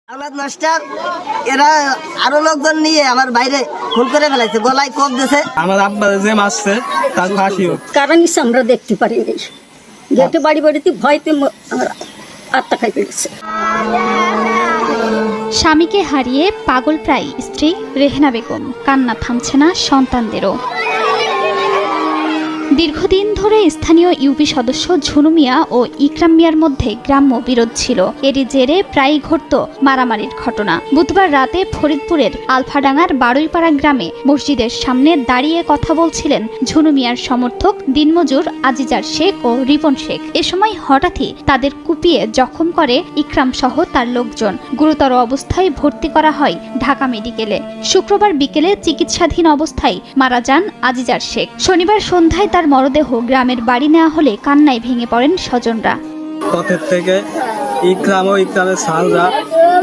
আওলাদ master এরা আরো লোকজন নিয়ে আমার বাইরে খুন করে ফেলাইছে, গলায় কোপ দিয়েছে। আমার আব্বা যে মারছে তার ফাঁসি হোক। কারণ আমরা দেখতে পারিনি, গেটে বাড়ি বাড়িতে ভয়তে আমার আত্মা খাই ফেলেছে। স্বামীকে হারিয়ে পাগল প্রায় স্ত্রী রেহেনা বেগম, কান্না থামছে না সন্তানদেরও। দীর্ঘদিন ধরে স্থানীয় ইউপি সদস্য ঝুনু মিয়া ও ইকরাম মিয়ার মধ্যে গ্রাম্য বিরোধ ছিল। এরই জেরে প্রায়ই ঘটত মারামারির ঘটনা। বুধবার রাতে ফরিদপুরের আলফাডাঙ্গার বারুইপাড়া গ্রামে মসজিদের সামনে দাঁড়িয়ে কথা বলছিলেন ঝুনু মিয়ার সমর্থক দিনমজুর আজিজার শেখ ও রিপন শেখ। এ সময় হঠাৎই তাদের কুপিয়ে জখম করে ইকরাম সহ তার লোকজন। গুরুতর অবস্থায় ভর্তি করা হয় ঢাকা মেডিকেলে। শুক্রবার বিকেলে চিকিৎসাধীন অবস্থায় মারা যান আজিজার শেখ। শনিবার সন্ধ্যায় তার মরদেহ গ্রামের বাড়ি নেওয়া হলে কান্নায় ভেঙে পড়েন স্বজনরা। পথের থেকে ইকরাম ও ইকরামের সালরা